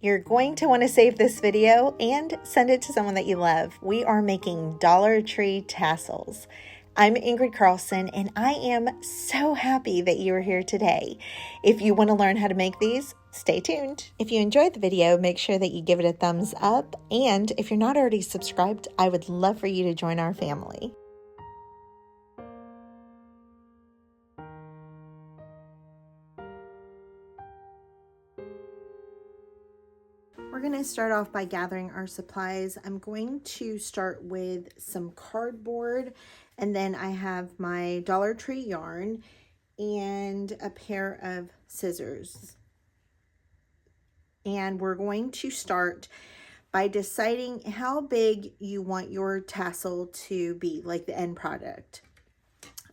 You're going to want to save this video and send it to someone that you love. We are making Dollar Tree tassels. I'm Ingrid Carlsen, and I am so happy that you are here today. If you want to learn how to make these, stay tuned. If you enjoyed the video, make sure that you give it a thumbs up. And if you're not already subscribed, I would love for you to join our family. We're going to start off by gathering our supplies. I'm going to start with some cardboard, and then I have my Dollar Tree yarn and a pair of scissors. And we're going to start by deciding how big you want your tassel to be, like the end product.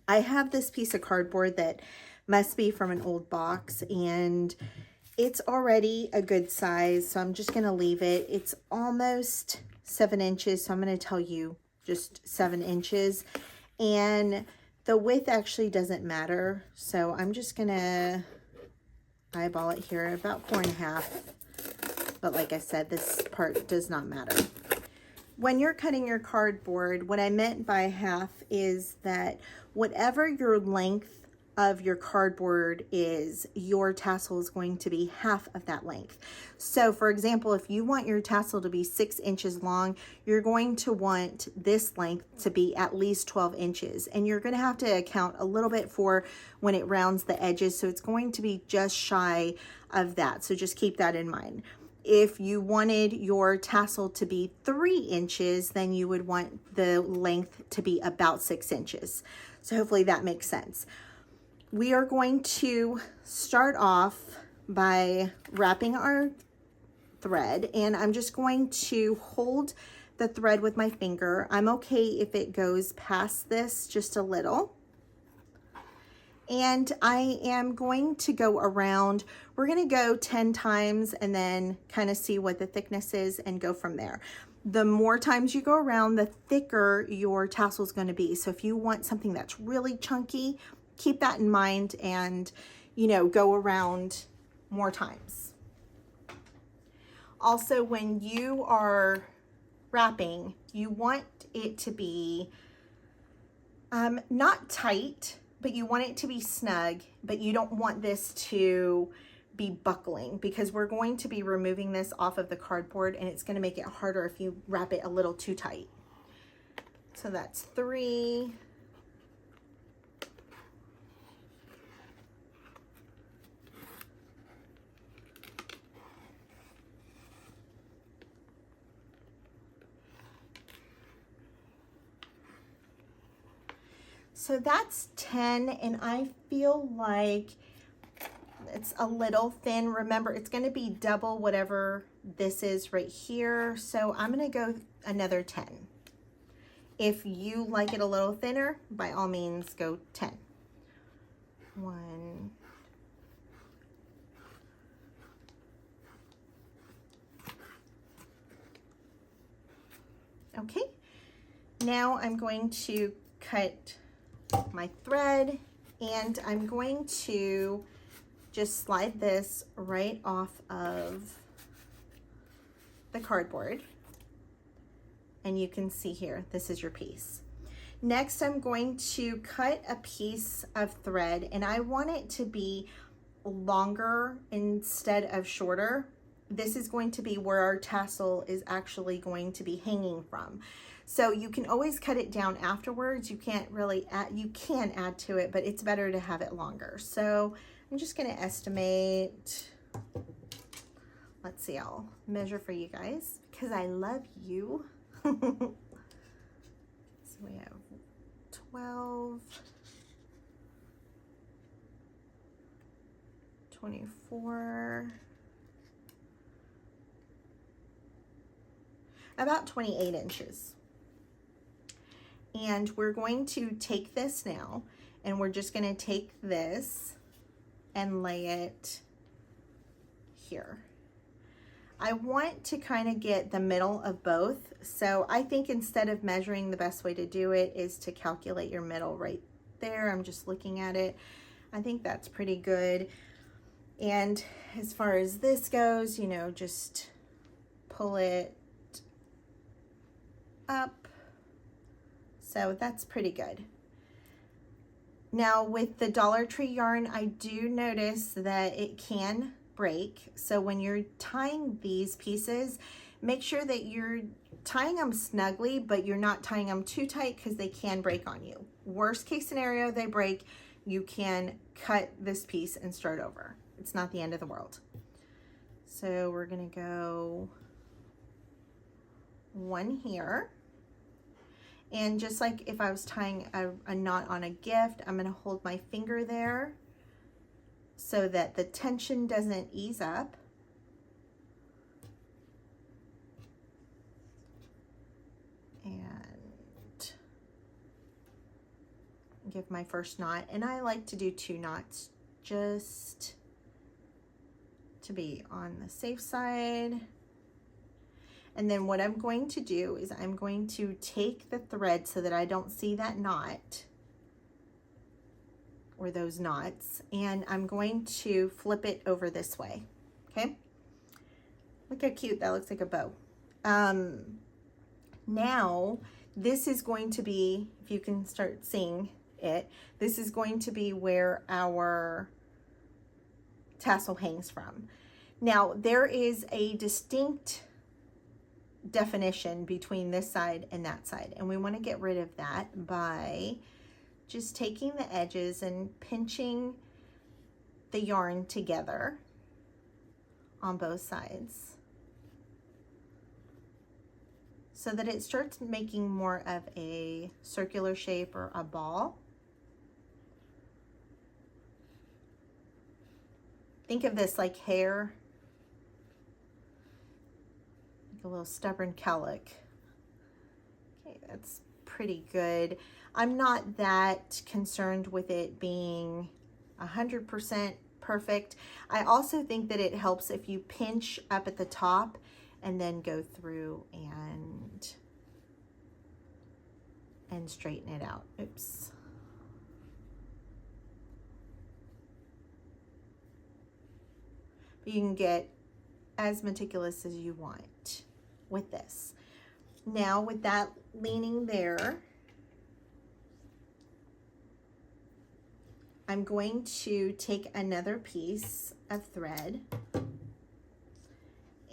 I have this piece of cardboard that must be from an old box, and it's already a good size, so I'm just going to leave it. It's almost 7 inches, so I'm going to tell you just 7 inches. And the width actually doesn't matter, so I'm just going to eyeball it here, about 4.5. But like I said, this part does not matter. When you're cutting your cardboard, what I meant by half is that whatever your length of your cardboard is, your tassel is going to be half of that length. So for example, if you want your tassel to be 6 inches long, you're going to want this length to be at least 12 inches. And you're going to have to account a little bit for when it rounds the edges. So it's going to be just shy of that. So just keep that in mind. If you wanted your tassel to be 3 inches, then you would want the length to be about 6 inches. So hopefully that makes sense. We are going to start off by wrapping our thread, and I'm just going to hold the thread with my finger. I'm okay if it goes past this just a little. And I am going to go around. We're going to go 10 times and then kind of see what the thickness is and go from there. The more times you go around, the thicker your tassel is going to be. So if you want something that's really chunky, keep that in mind and, you know, go around more times. Also, when you are wrapping, you want it to be not tight, but you want it to be snug, but you don't want this to be buckling, because we're going to be removing this off of the cardboard and it's going to make it harder if you wrap it a little too tight. So that's 3. So that's 10, and I feel like it's a little thin. Remember, it's going to be double whatever this is right here. So I'm going to go another 10. If you like it a little thinner, by all means, go 10. 1. Okay. Now I'm going to cut my thread, and I'm going to just slide this right off of the cardboard, and you can see here, this is your piece. Next, I'm going to cut a piece of thread, and I want it to be longer instead of shorter. This is going to be where our tassel is actually going to be hanging from. So you can always cut it down afterwards. You can't really add, you can add to it, but it's better to have it longer. So I'm just going to estimate, let's see, I'll measure for you guys because I love you. So we have 12, 24, about 28 inches. And we're going to take this now, and we're just going to take this and lay it here. I want to kind of get the middle of both. So I think instead of measuring, the best way to do it is to calculate your middle right there. I'm just looking at it. I think that's pretty good. And as far as this goes, you know, just pull it up. So that's pretty good. Now with the Dollar Tree yarn, I do notice that it can break. So when you're tying these pieces, make sure that you're tying them snugly, but you're not tying them too tight because they can break on you. Worst case scenario, they break, you can cut this piece and start over. It's not the end of the world. So we're gonna go one here. And just like if I was tying a knot on a gift, I'm gonna hold my finger there so that the tension doesn't ease up. And give my first knot. And I like to do 2 knots just to be on the safe side. And then what I'm going to do is I'm going to take the thread so that I don't see that knot or those knots, and I'm going to flip it over this way, okay? Look how cute that looks, like a bow. Now, this is going to be, if you can start seeing it, this is going to be where our tassel hangs from. Now, there is a distinct definition between this side and that side, and we want to get rid of that by just taking the edges and pinching the yarn together on both sides so that it starts making more of a circular shape or a ball. Think of this like hair, a little stubborn cowlick. Okay, that's pretty good. I'm not that concerned with it being 100% perfect. I also think that it helps if you pinch up at the top and then go through and straighten it out. Oops. But you can get as meticulous as you want with this. Now with that leaning there, I'm going to take another piece of thread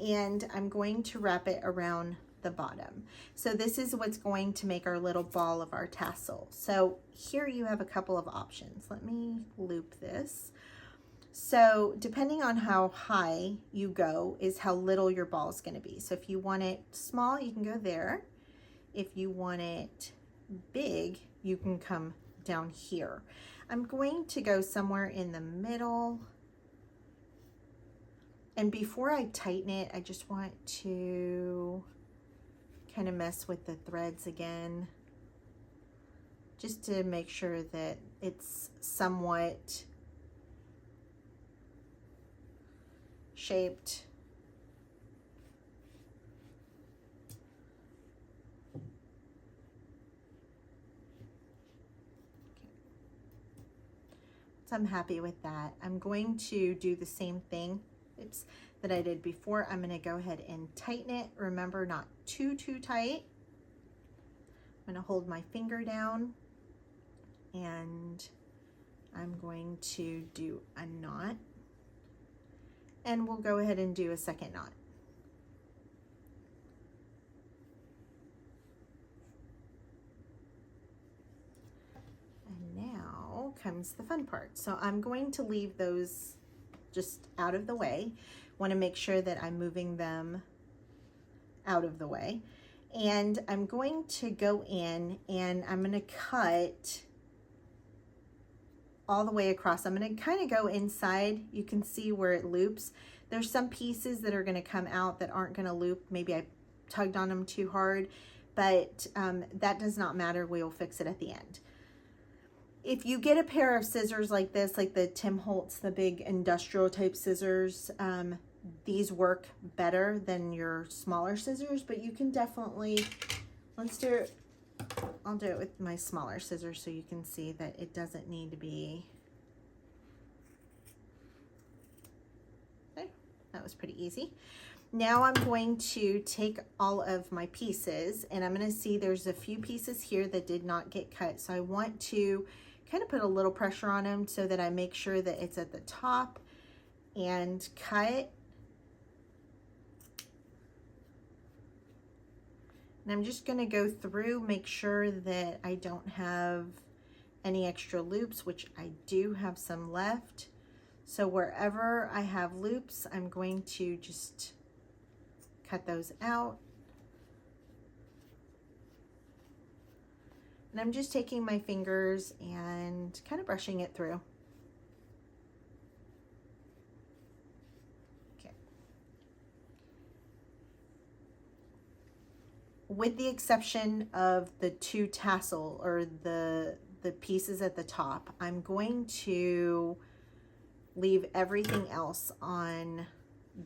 and I'm going to wrap it around the bottom. So this is what's going to make our little ball of our tassel. So here you have a couple of options. Let me loop this. So depending on how high you go is how little your ball is going to be. So if you want it small, you can go there. If you want it big, you can come down here. I'm going to go somewhere in the middle. And before I tighten it, I just want to kind of mess with the threads again, just to make sure that it's somewhat shaped. So I'm happy with that. I'm going to do the same thing, oops, that I did before. I'm going to go ahead and tighten it. Remember, not too tight. I'm going to hold my finger down and I'm going to do a knot. And we'll go ahead and do a second knot. And now comes the fun part. So I'm going to leave those just out of the way. Want to make sure that I'm moving them out of the way. And I'm going to go in and I'm going to cut all the way across. I'm going to kind of go inside. You can see where it loops. There's some pieces that are going to come out that aren't going to loop. Maybe I tugged on them too hard, but that does not matter. We'll fix it at the end. If you get a pair of scissors like this, like the Tim Holtz, the big industrial type scissors, these work better than your smaller scissors, but you can definitely, let's do it. I'll do it with my smaller scissors so you can see that it doesn't need to be that was pretty easy. Now I'm going to take all of my pieces, and I'm going to see there's a few pieces here that did not get cut. So I want to kind of put a little pressure on them so that I make sure that it's at the top and cut. And I'm just going to go through, make sure that I don't have any extra loops, which I do have some left. So wherever I have loops, I'm going to just cut those out. And I'm just taking my fingers and kind of brushing it through. Okay. With the exception of the two tassel or the pieces at the top, I'm going to leave everything else on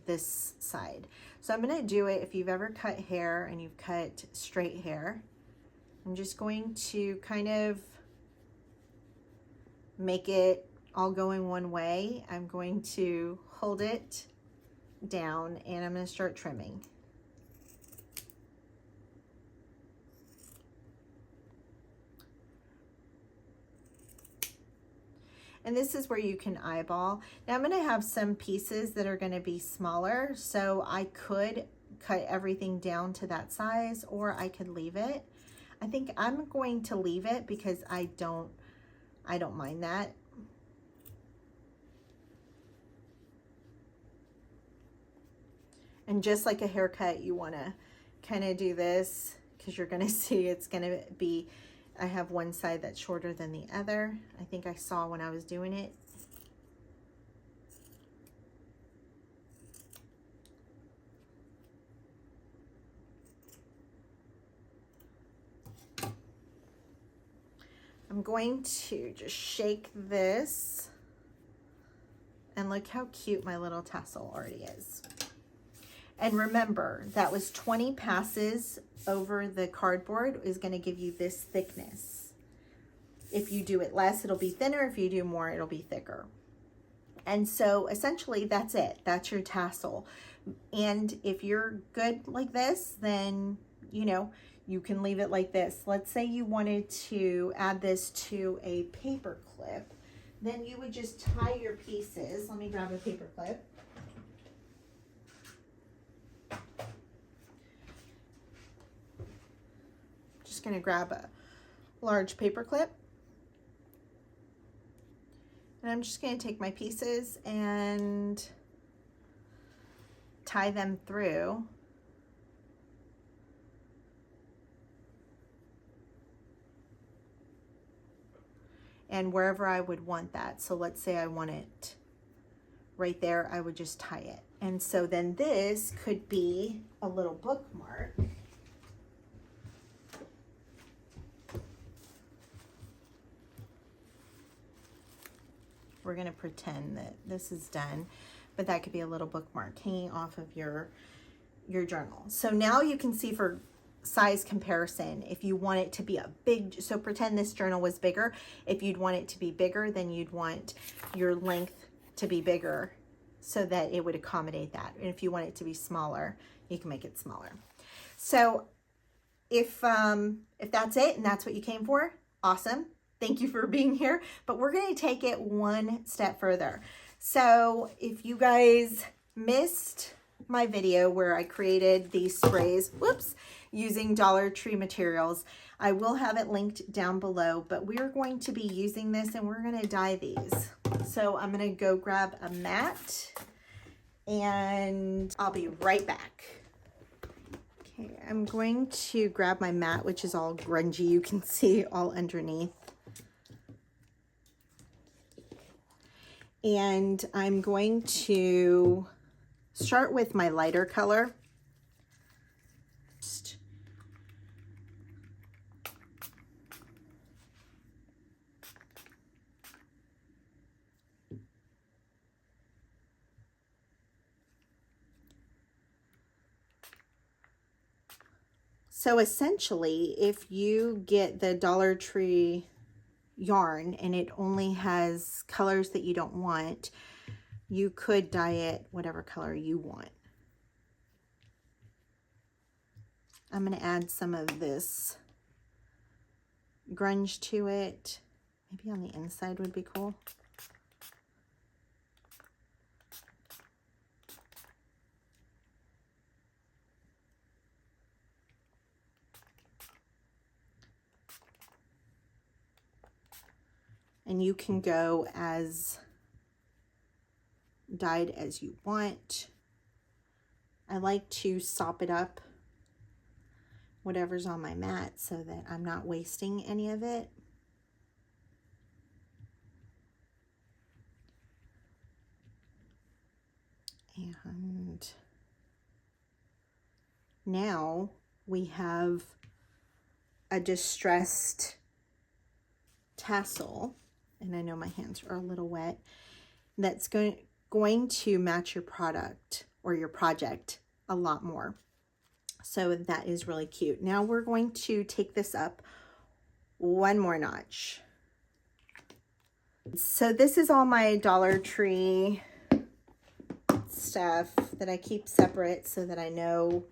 this side. So I'm going to do it, if you've ever cut hair and you've cut straight hair, I'm just going to kind of make it all going one way. I'm going to hold it down and I'm going to start trimming. And this is where you can eyeball. Now I'm going to have some pieces that are going to be smaller, so I could cut everything down to that size, or I could leave it. I think I'm going to leave it because I don't mind that. And just like a haircut, you want to kind of do this because you're going to see it's going to be, I have one side that's shorter than the other. I think I saw when I was doing it. I'm going to just shake this, and look how cute my little tassel already is. And remember, that was 20 passes over the cardboard is going to give you this thickness. If you do it less, it'll be thinner. If you do more, it'll be thicker. And so essentially that's it. That's your tassel. And if you're good like this, then, you know, you can leave it like this. Let's say you wanted to add this to a paper clip. Then you would just tie your pieces. Let me grab a paper clip. Just going to grab a large paper clip. And I'm just going to take my pieces and tie them through. And wherever I would want that. So let's say I want it right there, I would just tie it. And so then this could be a little bookmark. We're going to pretend that this is done, but that could be a little bookmark hanging off of your journal. So now you can see for size comparison, if you want it to be a big, so pretend this journal was bigger. If you'd want it to be bigger, then you'd want your length to be bigger so that it would accommodate that. And if you want it to be smaller, you can make it smaller. So if that's it and that's what you came for, awesome. Thank you for being here, but we're going to take it one step further. So if you guys missed my video where I created these sprays, whoops, using Dollar Tree materials, I will have it linked down below, but we're going to be using this and we're going to dye these. So I'm going to go grab a mat and I'll be right back. Okay, I'm going to grab my mat, which is all grungy. You can see all underneath. And I'm going to start with my lighter color. So essentially, if you get the Dollar Tree yarn and it only has colors that you don't want, you could dye it whatever color you want. I'm going to add some of this grunge to it. Maybe on the inside would be cool. And you can go as dyed as you want. I like to sop it up, whatever's on my mat, so that I'm not wasting any of it. And now we have a distressed tassel, and I know my hands are a little wet, that's going to match your product or your project a lot more. So that is really cute. Now we're going to take this up one more notch. So this is all my Dollar Tree stuff that I keep separate so that I know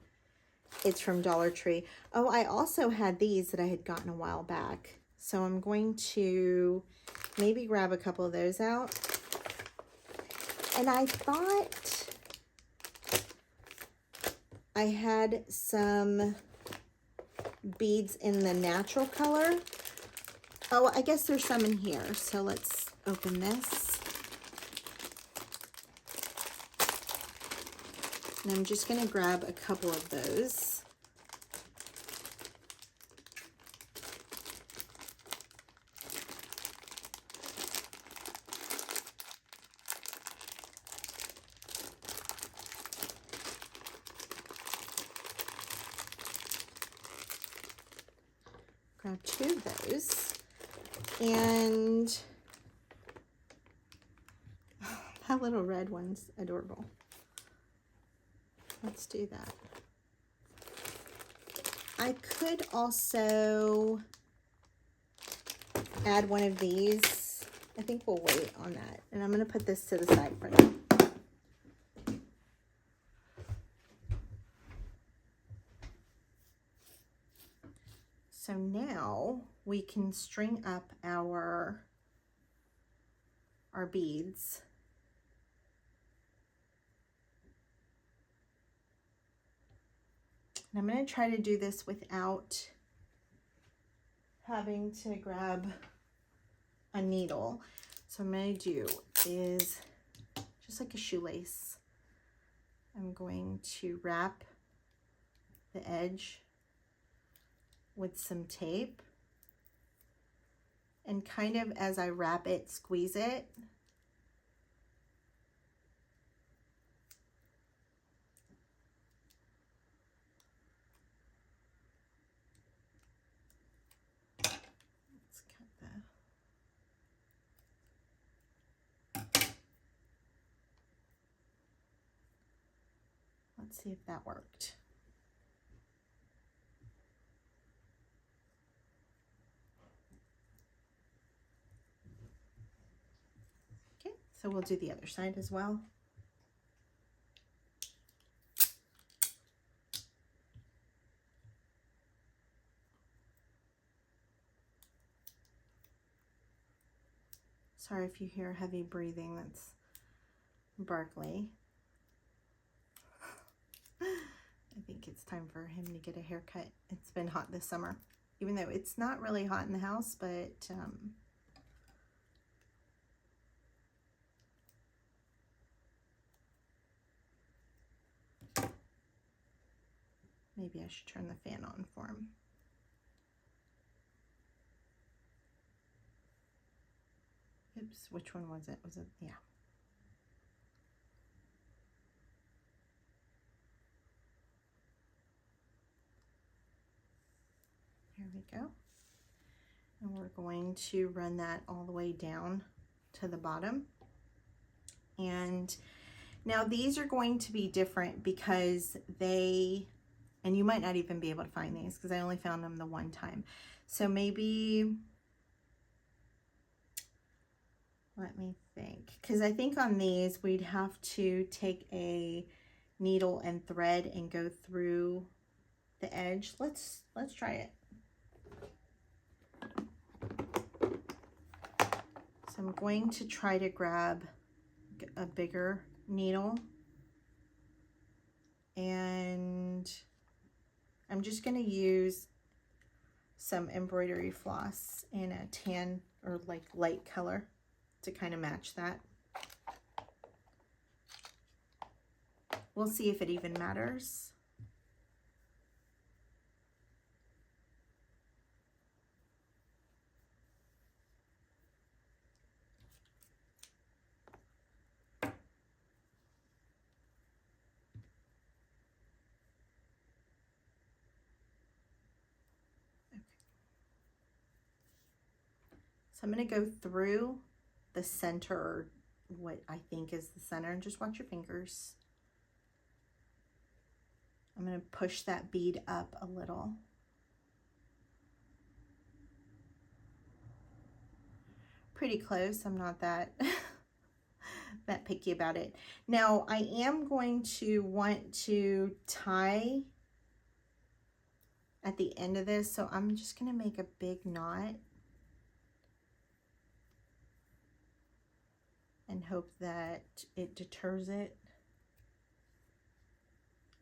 it's from Dollar Tree. Oh, I also had these that I had gotten a while back. So I'm going to maybe grab a couple of those out. And I thought I had some beads in the natural color. Oh, I guess there's some in here. So let's open this. And I'm just going to grab a couple of those. Grab two of those, and that little red one's adorable. Let's do that. I could also add one of these. I think we'll wait on that, and I'm going to put this to the side for now. So now we can string up our beads. And I'm going to try to do this without having to grab a needle. So what I'm going to do is just like a shoelace. I'm going to wrap the edge with some tape, and kind of as I wrap it, squeeze it. Let's cut the... Let's see if that worked. So we'll do the other side as well. Sorry if you hear heavy breathing, that's Barkley. I think it's time for him to get a haircut. It's been hot this summer, even though it's not really hot in the house, but maybe I should turn the fan on for him. Oops, which one was it? Was it? Yeah. Here we go. And we're going to run that all the way down to the bottom. And now these are going to be different because they, and you might not even be able to find these because I only found them the one time. So maybe Let me think, because I think on these we'd have to take a needle and thread and go through the edge. Let's try it. So I'm going to try to grab a bigger needle, and I'm just going to use some embroidery floss in a tan or like light color to kind of match that. We'll see if it even matters. So I'm going to go through the center, or what I think is the center, and just watch your fingers. I'm going to push that bead up a little. Pretty close. I'm not that that picky about it. Now I am going to want to tie at the end of this, so I'm just going to make a big knot and hope that it deters it.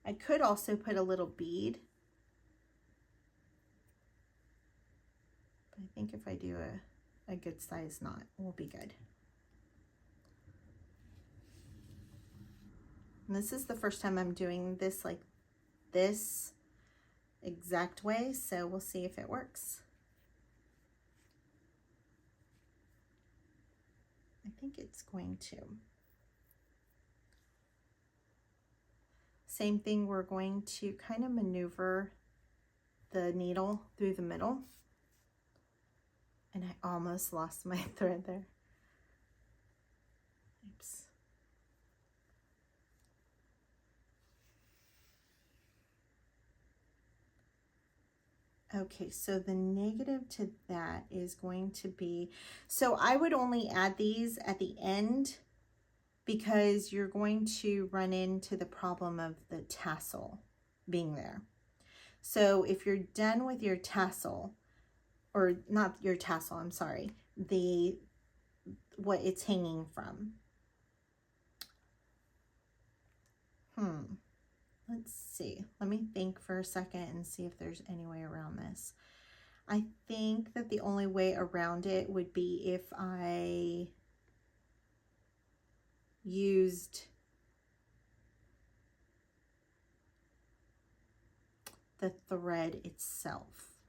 I could also put a little bead, but I think if I do a good size knot, we'll be good. And this is the first time I'm doing this like this exact way, so we'll see if it works. I think it's going to. Same thing, we're going to kind of maneuver the needle through the middle. And I almost lost my thread there. Oops. Okay, so the negative to that is going to be, so I would only add these at the end because you're going to run into the problem of the tassel being there. So if you're done with your tassel, or not your tassel, I'm sorry, what it's hanging from. Let's see. Let me think for a second and see if there's any way around this. I think that the only way around it would be if I used the thread itself.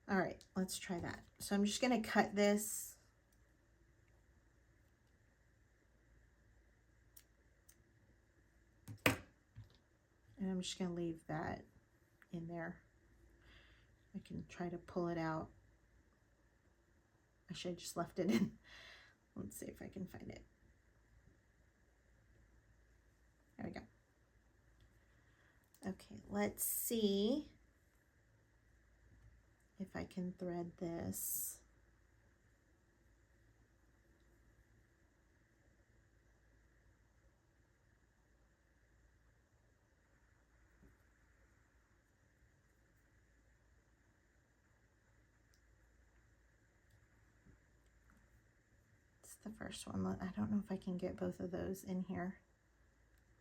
All right, let's try that. So I'm just going to cut this. And I'm just going to leave that in there. I can try to pull it out. I should have just left it in. Let's see if I can find it. There we go. Okay, let's see if I can thread this. It's the first one. I don't know if I can get both of those in here.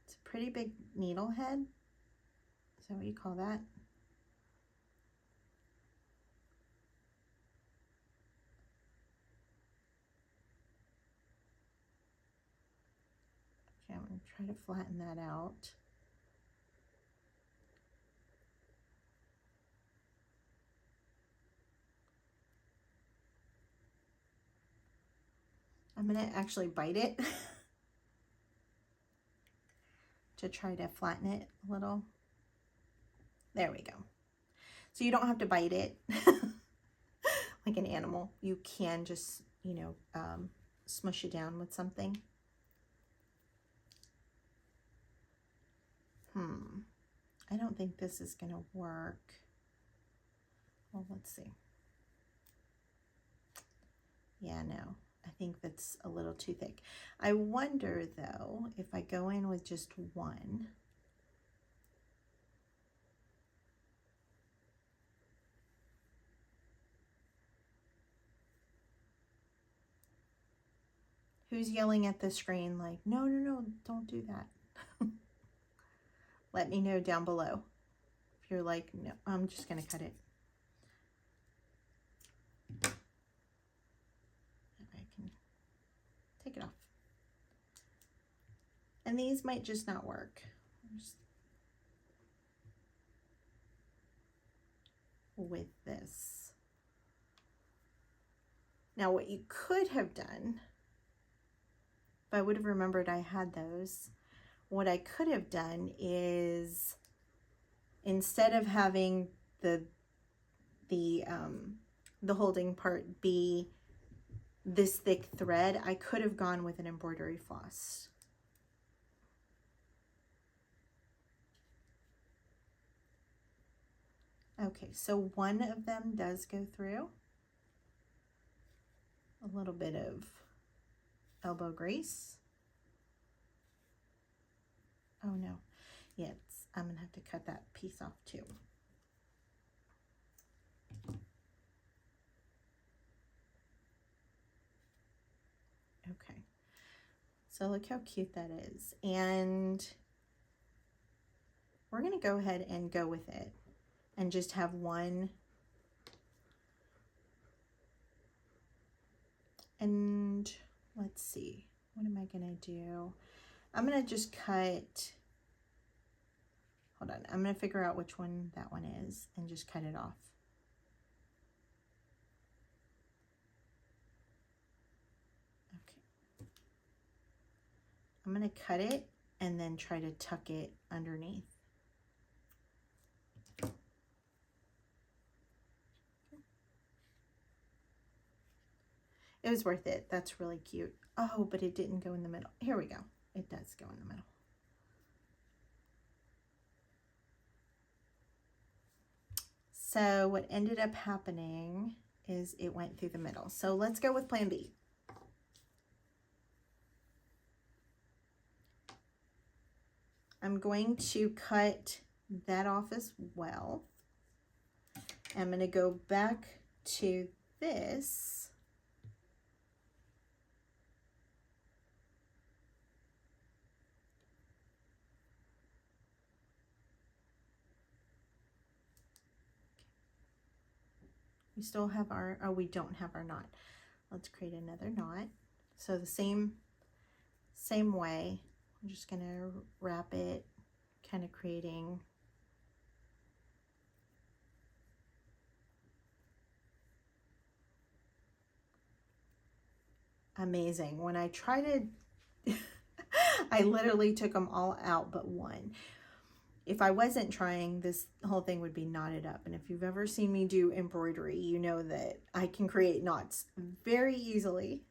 It's a pretty big needle head. Is that what you call that? Okay, I'm going to try to flatten that out. I'm going to actually bite it to try to flatten it a little. There we go. So you don't have to bite it like an animal. You can just, you know, smush it down with something. I don't think this is going to work. Well, let's see. Yeah, no, I think that's a little too thick. I wonder though, if I go in with just one, who's yelling at the screen like, no, no, no, don't do that. Let me know down below. If you're like, no, I'm just gonna cut it. I can take it off. And these might just not work. With this. Now what you could have done, if I would have remembered I had those, what I could have done is, instead of having the holding part be this thick thread, I could have gone with an embroidery floss. Okay, so one of them does go through. A little bit of elbow grease. Oh no, yeah, I'm gonna have to cut that piece off too. Okay, so look how cute that is. And we're gonna go ahead and go with it and just have one. And let's see, what am I gonna do? I'm gonna just cut, hold on, I'm gonna figure out which one that one is and just cut it off. Okay. I'm gonna cut it and then try to tuck it underneath. It was worth it. That's really cute. Oh, but it didn't go in the middle. Here we go. It does go in the middle. So what ended up happening is it went through the middle. So let's go with plan B. I'm going to cut that off as well. I'm going to go back to this. We still have our, oh, we don't have our knot. Let's create another knot. So the same way, I'm just gonna wrap it, kind of creating amazing. When I try to, I literally took them all out but one. If I wasn't trying, this whole thing would be knotted up. And if you've ever seen me do embroidery, you know that I can create knots very easily.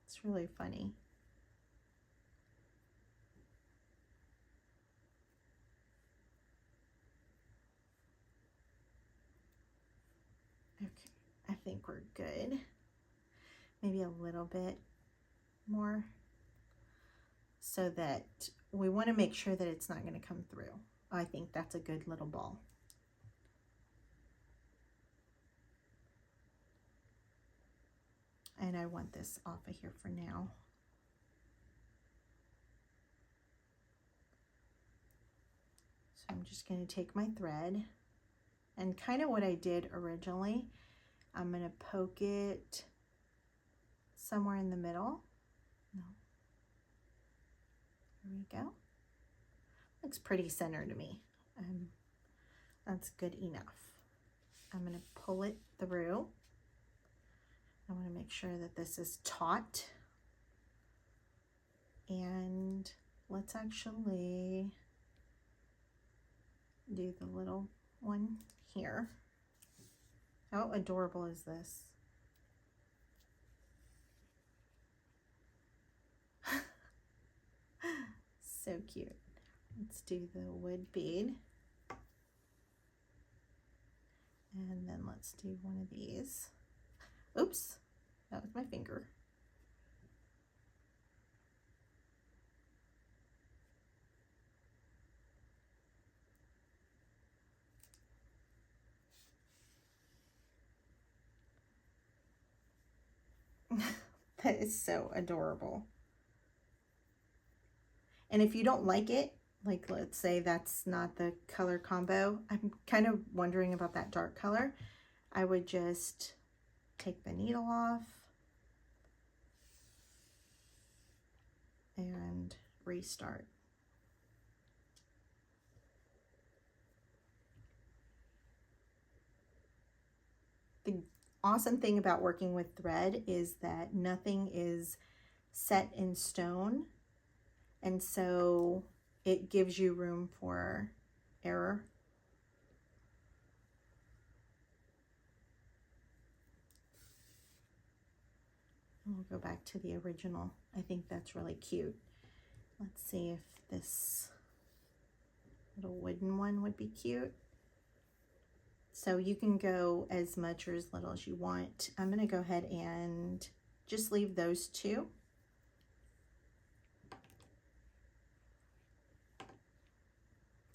It's really funny. Okay, I think we're good. Maybe a little bit more, so that we want to make sure that it's not going to come through. I think that's a good little ball. And I want this off of here for now. So I'm just going to take my thread, and kind of what I did originally, I'm going to poke it somewhere in the middle. No. There we go. Looks pretty center to me. That's good enough. I'm going to pull it through. I want to make sure that this is taut. And let's actually do the little one here. How adorable is this? So cute. Let's do the wood bead. And then let's do one of these. Oops, That was my finger. That is so adorable. And if you don't like it, like let's say that's not the color combo, I'm kind of wondering about that dark color, I would just take the needle off and restart. The awesome thing about working with thread is that nothing is set in stone, and so it gives you room for error. And we'll go back to the original. I think that's really cute. Let's see if this little wooden one would be cute. So you can go as much or as little as you want. I'm going to go ahead and just leave those two.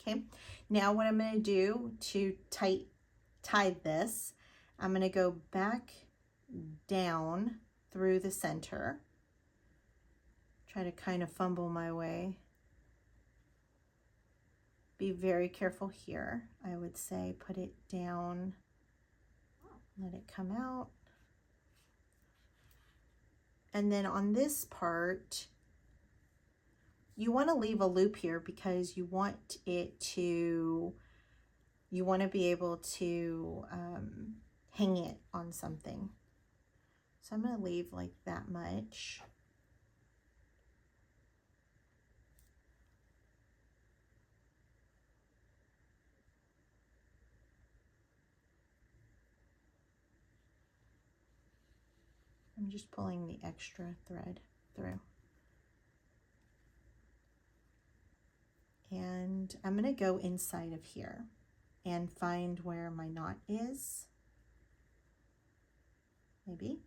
Okay, now what I'm going to do to tie this, I'm going to go back down through the center. Try to kind of fumble my way. Be very careful here. I would say put it down, let it come out. And then on this part, you want to leave a loop here because you want it to, you want to be able to hang it on something. So I'm going to leave like that much. I'm just pulling the extra thread through. And I'm going to go inside of here and find where my knot is. Maybe.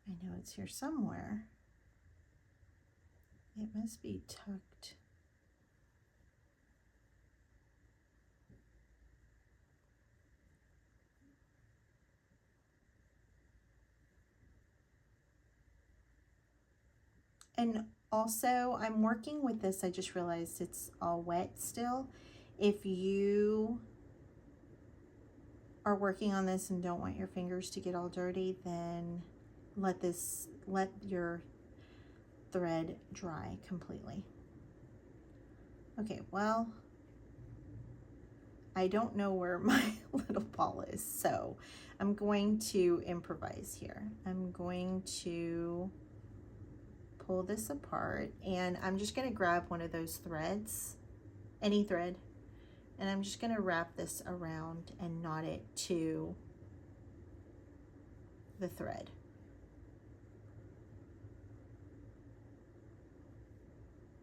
I know it's here somewhere. It must be tucked. And also, I'm working with this, I just realized it's all wet still. If you are working on this and don't want your fingers to get all dirty, then let your thread dry completely. Okay, well, I don't know where my little ball is, so I'm going to improvise here. I'm going to pull this apart, and I'm just going to grab one of those threads, any thread, and I'm just going to wrap this around and knot it to the thread.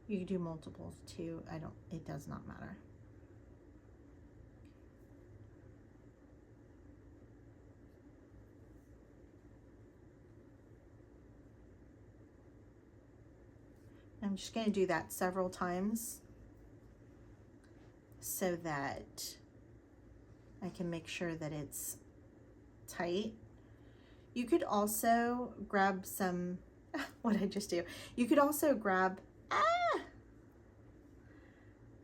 You can do multiples too. It does not matter. I'm just going to do that several times so that I can make sure that it's tight. You could also grab some, what did I just do? You could also grab,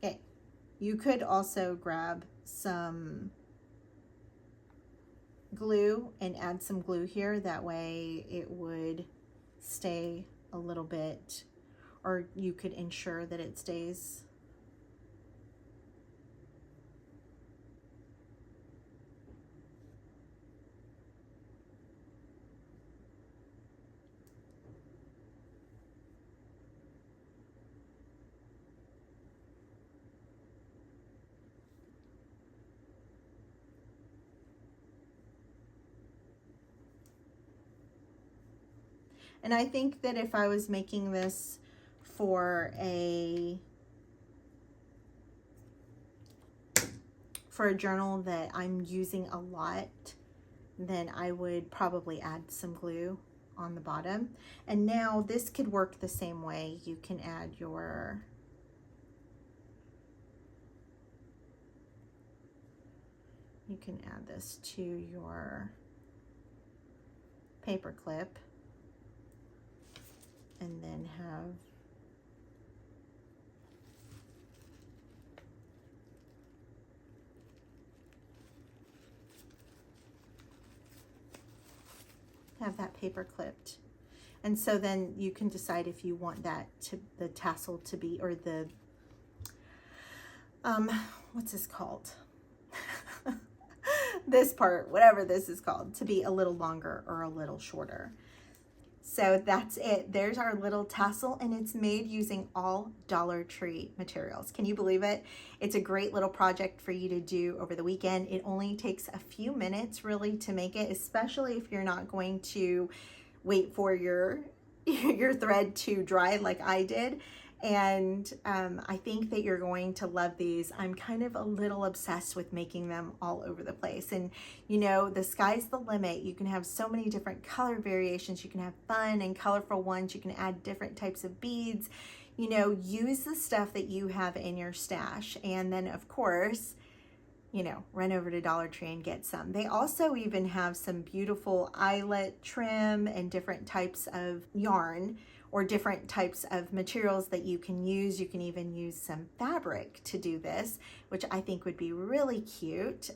okay. You could also grab some glue and add some glue here. That way it would stay a little bit, or you could ensure that it stays. And I think that if I was making this for a journal that I'm using a lot, then I would probably add some glue on the bottom. And now this could work the same way. You can add your this to your paper clip and then have that paper clipped. And so then you can decide if you want that the tassel to be, or the what's this called? This part, whatever this is called, to be a little longer or a little shorter. So that's it. There's our little tassel, and it's made using all Dollar Tree materials. Can you believe it? It's a great little project for you to do over the weekend. It only takes a few minutes really to make it, especially if you're not going to wait for your thread to dry like I did. And I think that you're going to love these. I'm kind of a little obsessed with making them all over the place. And you know, the sky's the limit. You can have so many different color variations. You can have fun and colorful ones. You can add different types of beads. You know, use the stuff that you have in your stash. And then of course, you know, run over to Dollar Tree and get some. They also even have some beautiful eyelet trim and different types of yarn or different types of materials that you can use. You can even use some fabric to do this, which I think would be really cute.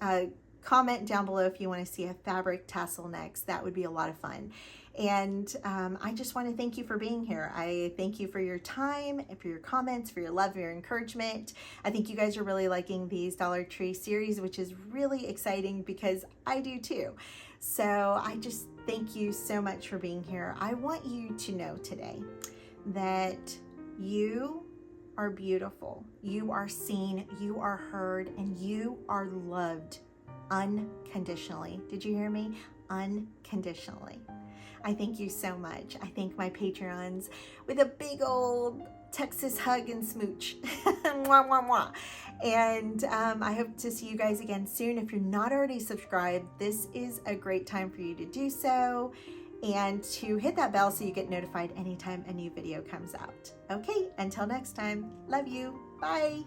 Comment down below if you want to see a fabric tassel next. That would be a lot of fun. And I just want to thank you for being here. I thank you for your time, for your comments, for your love, your encouragement. I think you guys are really liking these Dollar Tree series, which is really exciting because I do too. So I just thank you so much for being here. I want you to know today that you are beautiful. You are seen, you are heard, and you are loved unconditionally. Did you hear me? Unconditionally. I thank you so much. I thank my Patreons with a big old Texas hug and smooch. Mwah, mwah, mwah. And I hope to see you guys again soon. If you're not already subscribed, this is a great time for you to do so and to hit that bell so you get notified anytime a new video comes out. Okay, until next time, love you. Bye.